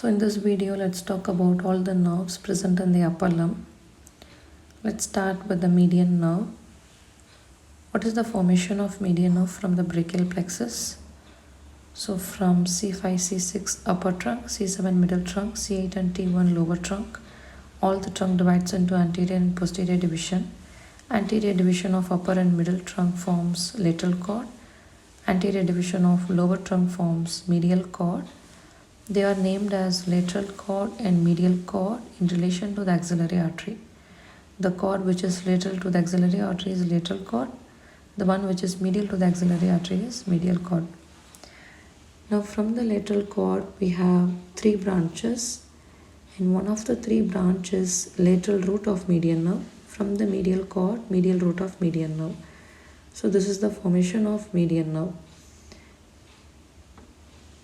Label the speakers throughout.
Speaker 1: So in this video, let's talk about all the nerves present in the upper limb. Let's start with the median nerve. What is the formation of median nerve from the brachial plexus? So from C5, C6 upper trunk, C7 middle trunk, C8 and T1 lower trunk, all the trunk divides into anterior and posterior division. Anterior division of upper and middle trunk forms lateral cord. Anterior division of lower trunk forms medial cord. They are named as lateral cord and medial cord in relation to the axillary artery. The cord which is lateral to the axillary artery is lateral cord. The one which is medial to the axillary artery is medial cord. Now from the lateral cord we have three branches, and one of the three branches lateral root of median nerve. From the medial cord, medial root of median nerve. So this is the formation of median nerve.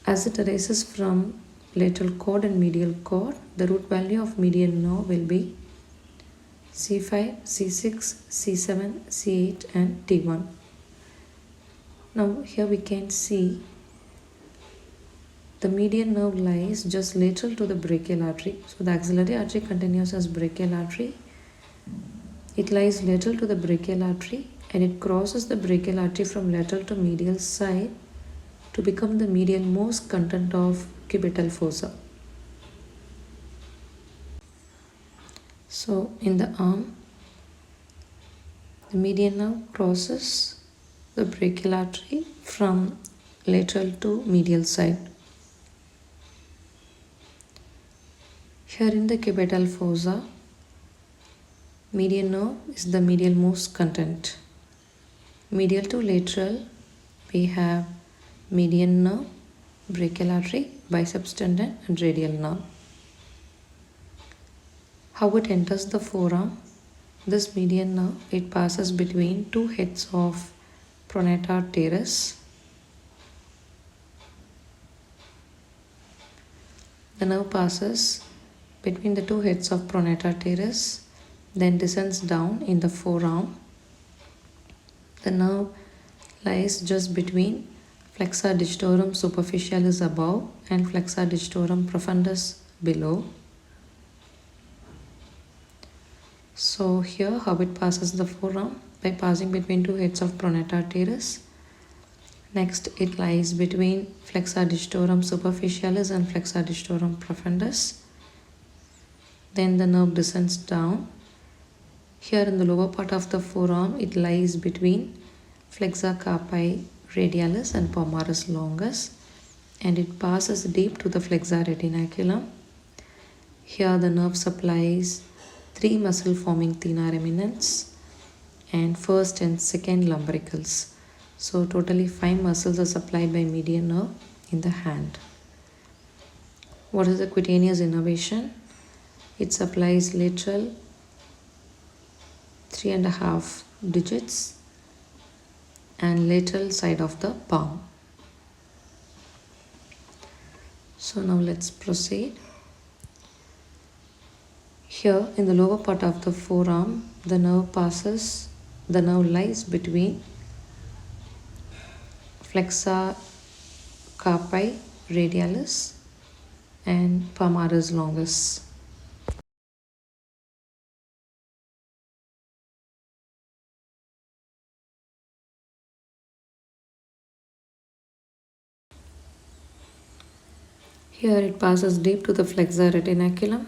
Speaker 1: As it arises from lateral cord and medial cord, the root value of median nerve will be C5, C6, C7, C8 and T1. Now here we can see the median nerve lies just lateral to the brachial artery. So the axillary artery continues as brachial artery. It lies lateral to the brachial artery and it crosses the brachial artery from lateral to medial side to become the medial-most content of cubital fossa. So in the arm, the median nerve crosses the brachial artery from lateral to medial side. Here in the cubital fossa, median nerve is the medial-most content. Medial to lateral, we have median nerve, brachial artery, biceps tendon and radial nerve. How it enters the forearm? This median nerve, it passes between two heads of pronator teres. The nerve passes between the two heads of pronator teres, then descends down in the forearm. The nerve lies just between flexor digitorum superficialis above and flexor digitorum profundus below. So here how it passes the forearm? By passing between two heads of pronator teres. Next it lies between flexor digitorum superficialis and flexor digitorum profundus. Then the nerve descends down. Here in the lower part of the forearm it lies between flexor carpi radialis and palmaris longus, and it passes deep to the flexor retinaculum. Here the nerve supplies three muscle forming thenar eminence and first and second lumbricals. So totally 5 muscles are supplied by median nerve in the hand. What is the cutaneous innervation? It supplies lateral 3.5 digits and lateral side of the palm. So now let's proceed. Here in the lower part of the forearm, the nerve lies between flexor carpi radialis and palmaris longus. Here it passes deep to the flexor retinaculum.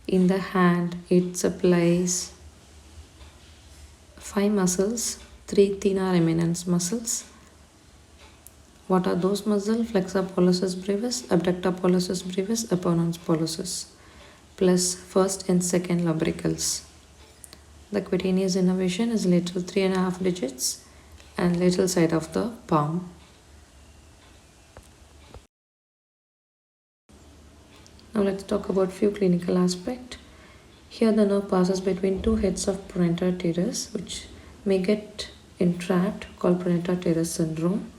Speaker 1: In the hand, it supplies 5 muscles, 3 thenar eminence muscles. What are those muscles? Flexor pollicis brevis, abductor pollicis brevis, opponens pollicis, plus first and second lumbricals. The cutaneous innervation is lateral 3.5 digits and lateral side of the palm. Now let's talk about few clinical aspects. Here the nerve passes between two heads of pronator teres which may get entrapped, called pronator teres syndrome.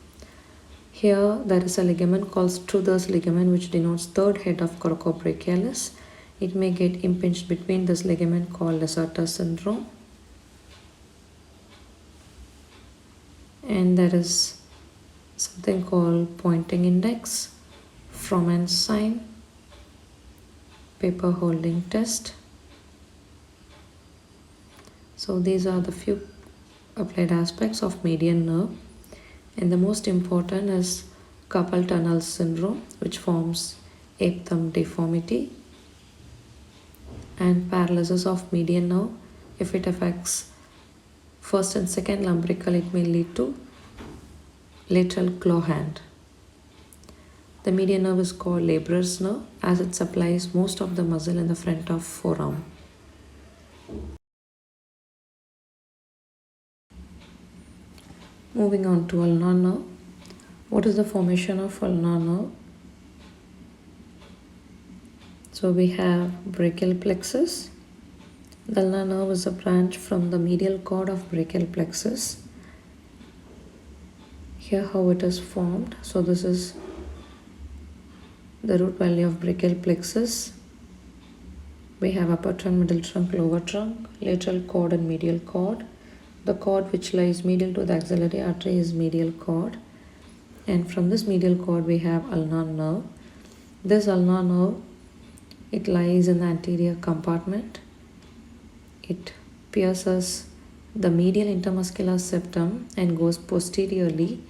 Speaker 1: Here there is a ligament called Struther's ligament which denotes third head of coracobrachialis. It may get impinged between this ligament called Lacerta syndrome. And there is something called pointing index, Fromen's sign, paper holding test. So these are the few applied aspects of median nerve, and the most important is carpal tunnel syndrome, which forms ape thumb deformity, and paralysis of median nerve. If it affects first and second lumbrical, it may lead to lateral claw hand. The median nerve is called laborer's nerve as it supplies most of the muscle in the front of forearm. Moving on to ulnar nerve. What is the formation of ulnar nerve? So we have brachial plexus. The ulnar nerve is a branch from the medial cord of brachial plexus. Here how it is formed. So this is the root valley of brachial plexus. We have upper trunk, middle trunk, lower trunk, lateral cord and medial cord. The cord which lies medial to the axillary artery is medial cord. And from this medial cord we have ulnar nerve. This ulnar nerve, it lies in the anterior compartment. It pierces the medial intermuscular septum and goes posteriorly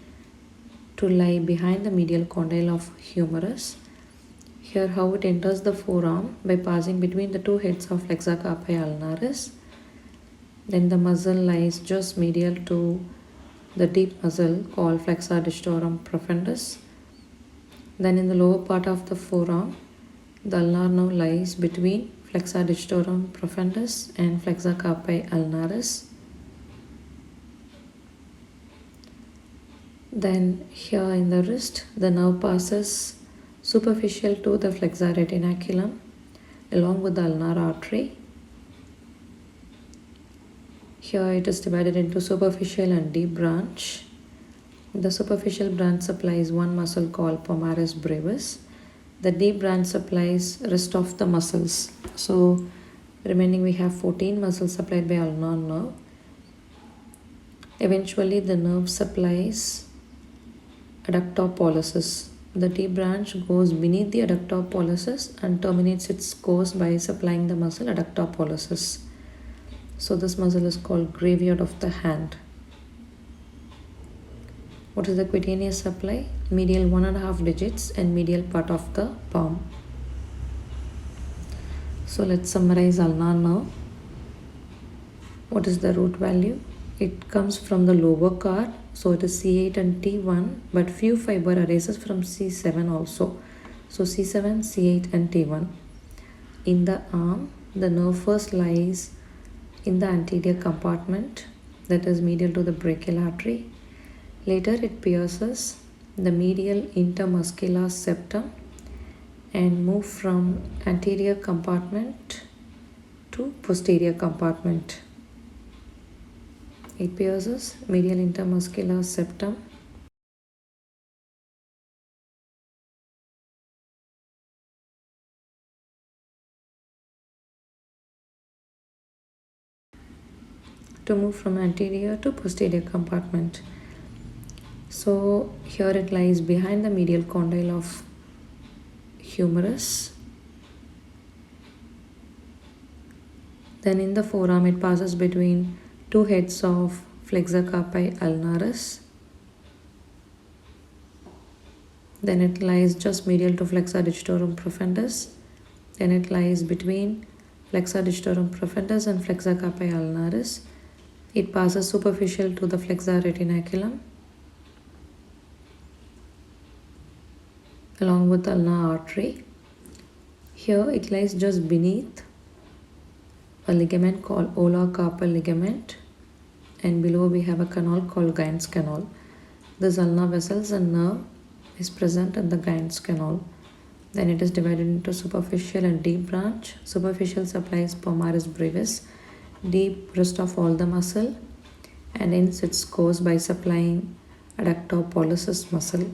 Speaker 1: to lie behind the medial condyle of humerus. Here how it enters the forearm by passing between the two heads of flexor carpi ulnaris. Then the muscle lies just medial to the deep muscle called flexor digitorum profundus. Then in the lower part of the forearm, the ulnar nerve lies between flexor digitorum profundus and flexor carpi ulnaris. Then here in the wrist, the nerve passes superficial to the flexor retinaculum along with the ulnar artery. Here it is divided into superficial and deep branch. The superficial branch supplies one muscle called pomaris brevis. The deep branch supplies rest of the muscles. So remaining we have 14 muscles supplied by ulnar nerve. Eventually the nerve supplies adductor pollicis. The deep branch goes beneath the adductor pollicis and terminates its course by supplying the muscle adductor pollicis. So this muscle is called graveyard of the hand. What is the cutaneous supply? Medial 1.5 digits and medial part of the palm. So let's summarize ulnar nerve. What is the root value? It comes from the lower card, so it is C8 and T1, but few fiber arises from C7 also. So C7, C8 and T1. In the arm, the nerve first lies in the anterior compartment, that is medial to the brachial artery. Later it pierces the medial intermuscular septum and move from anterior compartment to posterior compartment. It pierces medial intermuscular septum to move from anterior to posterior compartment. So here it lies behind the medial condyle of humerus. Then in the forearm it passes between two heads of flexor carpi ulnaris. Then it lies just medial to flexor digitorum profundus. Then it lies between flexor digitorum profundus and flexor carpi ulnaris. It passes superficial to the flexor retinaculum along with the ulnar artery. Here it lies just beneath a ligament called ulnar carpal ligament, and below we have a canal called Guyon's canal. This ulnar vessels and nerve is present in the Guyon's canal. Then it is divided into superficial and deep branch. Superficial supplies pomaris brevis, deep rest of all the muscle, and ends its course by supplying adductor pollicis muscle.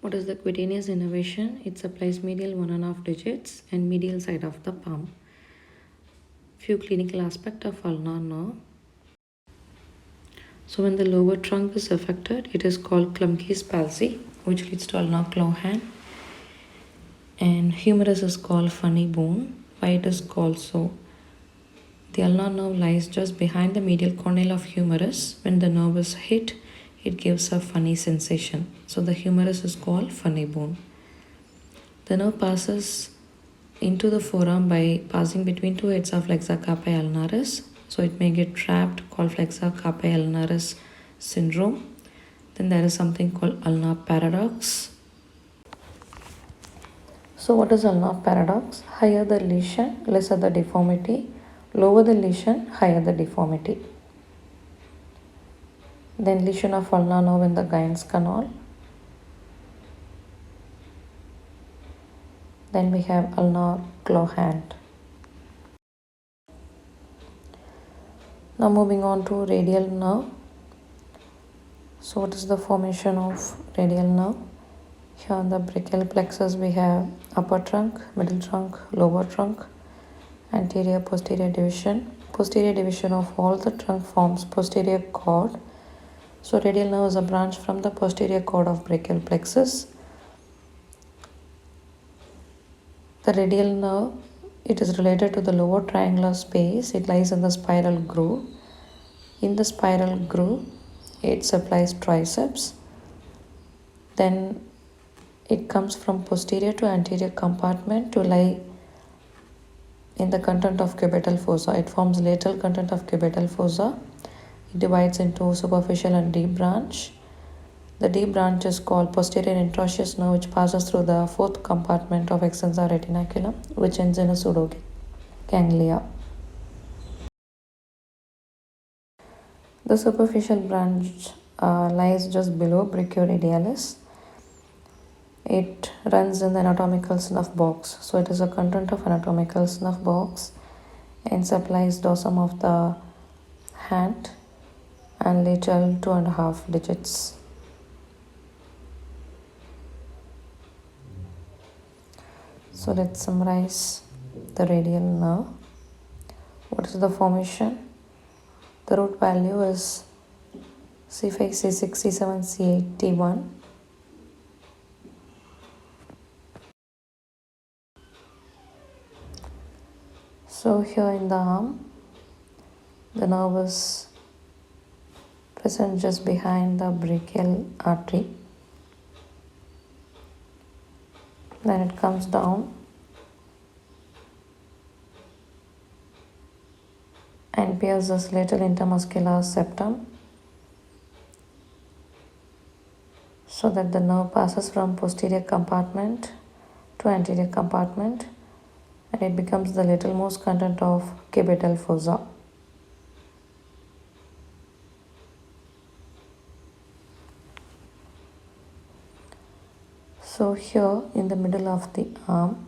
Speaker 1: What is the cutaneous innervation? It supplies medial 1.5 digits and medial side of the palm. Few clinical aspects of ulnar nerve. So when the lower trunk is affected, it is called Klumpke's palsy, which leads to ulnar claw hand. And humerus is called funny bone. Why it is called so? The ulnar nerve lies just behind the medial cornea of humerus. When the nerve is hit, it gives a funny sensation. So the humerus is called funny bone. The nerve passes into the forearm by passing between two heads of flexor carpi ulnaris. So it may get trapped, called flexor carpi ulnaris syndrome. Then there is something called ulnar paradox. So what is ulnar paradox? Higher the lesion, lesser the deformity. Lower the lesion, higher the deformity. Then lesion of ulnar nerve in the Guy's canal. Then we have ulnar claw hand. Now moving on to radial nerve. So what is the formation of radial nerve? Here on the brachial plexus we have upper trunk, middle trunk, lower trunk, anterior posterior division. Posterior division of all the trunk forms posterior cord. So radial nerve is a branch from the posterior cord of brachial plexus. The radial nerve, it is related to the lower triangular space. It lies in the spiral groove. In the spiral groove, it supplies triceps. Then it comes from posterior to anterior compartment to lie in the content of cubital fossa. It forms lateral content of cubital fossa. It divides into superficial and deep branch. The deep branch is called posterior interosseous nerve, which passes through the fourth compartment of extensor retinaculum, which ends in a pseudoganglia. The superficial branch lies just below brachioradialis. It runs in the anatomical snuff box. So it is a content of anatomical snuff box and supplies dorsum of the hand and lateral 2.5 digits. So let's summarize the radial nerve. What is the formation? The root value is C5, C6, C7, C8, T1. So here in the arm, the nerve is present just behind the brachial artery. Then it comes down and pierces lateral intermuscular septum, so that the nerve passes from posterior compartment to anterior compartment and it becomes the lateralmost content of cubital fossa. So here in the middle of the arm,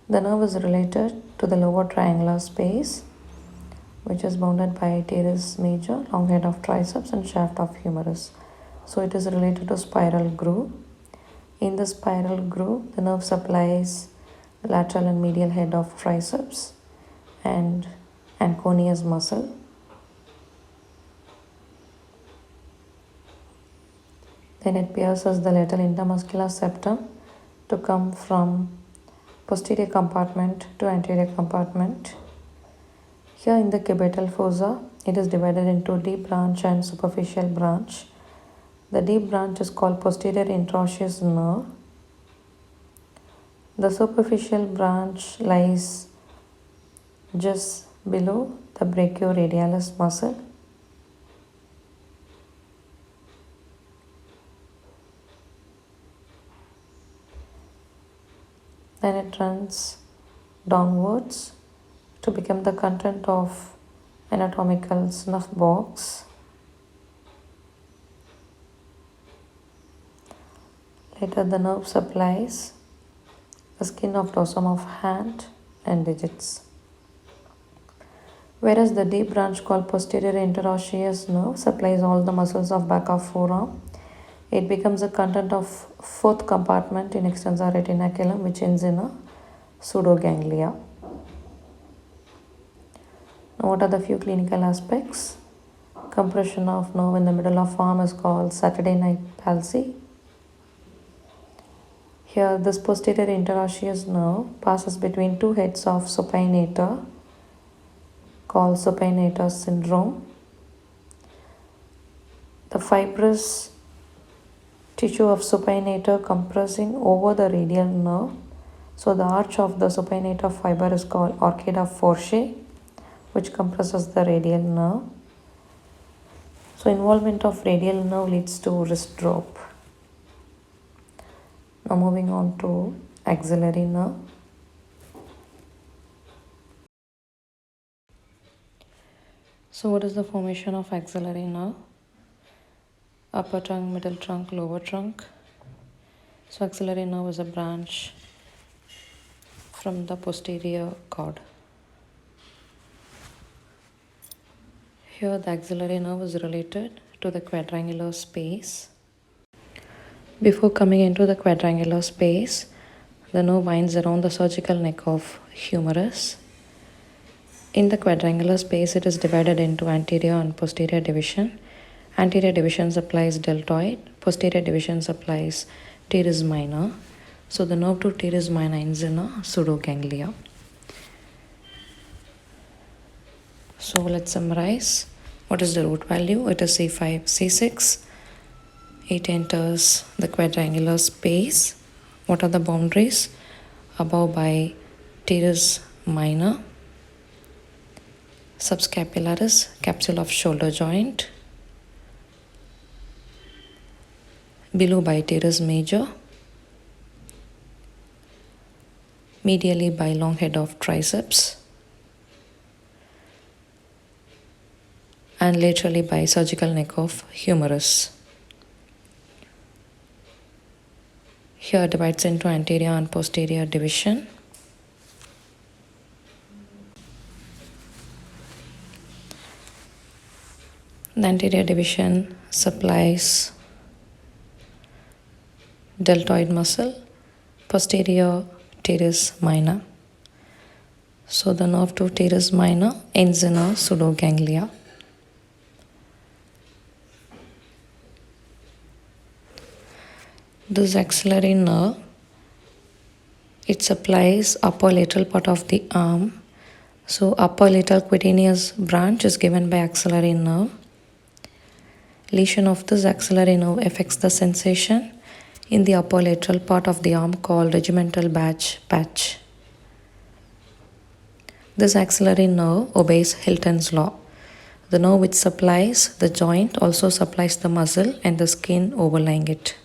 Speaker 1: the nerve is related to the lower triangular space, which is bounded by teres major, long head of triceps and shaft of humerus. So it is related to spiral groove. In the spiral groove, the nerve supplies lateral and medial head of triceps and anconeus muscle. Then it pierces the lateral intermuscular septum to come from posterior compartment to anterior compartment. Here in the cubital fossa, it is divided into deep branch and superficial branch. The deep branch is called posterior interosseous nerve. The superficial branch lies just below the brachioradialis muscle. Then it runs downwards to become the content of anatomical snuff box. Later the nerve supplies the skin of dorsum of hand and digits. Whereas the deep branch called posterior interosseous nerve supplies all the muscles of back of forearm. It becomes the content of fourth compartment in extensor retinaculum, which ends in a pseudoganglia. Now, what are the few clinical aspects? Compression of nerve in the middle of arm is called Saturday night palsy. Here, this posterior interosseous nerve passes between two heads of supinator called supinator syndrome. The fibrous tissue of supinator compressing over the radial nerve. So the arch of the supinator fiber is called arcada fortiae, which compresses the radial nerve. So involvement of radial nerve leads to wrist drop. Now moving on to axillary nerve. So what is the formation of axillary nerve? Upper trunk, middle trunk, lower trunk. So axillary nerve is a branch from the posterior cord. Here the axillary nerve is related to the quadrangular space. Before coming into the quadrangular space, the nerve winds around the surgical neck of humerus. In the quadrangular space, it is divided into anterior and posterior division. Anterior division supplies deltoid, posterior division supplies teres minor. So the nerve to teres minor ends in a pseudoganglia. So let's summarize. What is the root value? It is C5, C6. It enters the quadrangular space. What are the boundaries? Above by teres minor, subscapularis, capsule of shoulder joint, below by teres major, medially by long head of triceps, and laterally by surgical neck of humerus. Here divides into anterior and posterior division. The anterior division supplies deltoid muscle, posterior teres minor. So the nerve to teres minor ends in a pseudoganglia. This axillary nerve, it supplies upper lateral part of the arm. So upper lateral cutaneous branch is given by axillary nerve. Lesion of this axillary nerve affects the sensation in the upper lateral part of the arm called regimental badge patch. This axillary nerve obeys Hilton's law. The nerve which supplies the joint also supplies the muscle and the skin overlying it.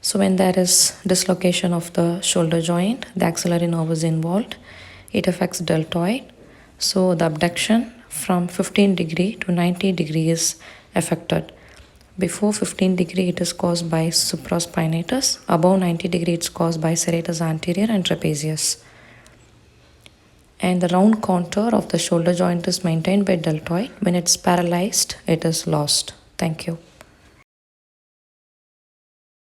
Speaker 1: So when there is dislocation of the shoulder joint, the axillary nerve is involved. It affects deltoid. So the abduction from 15 degree to 90 degree is affected. Before 15 degree it is caused by supraspinatus. Above 90 degree it's caused by serratus anterior and trapezius. And the round contour of the shoulder joint is maintained by deltoid. When it's paralyzed, it is lost. Thank you.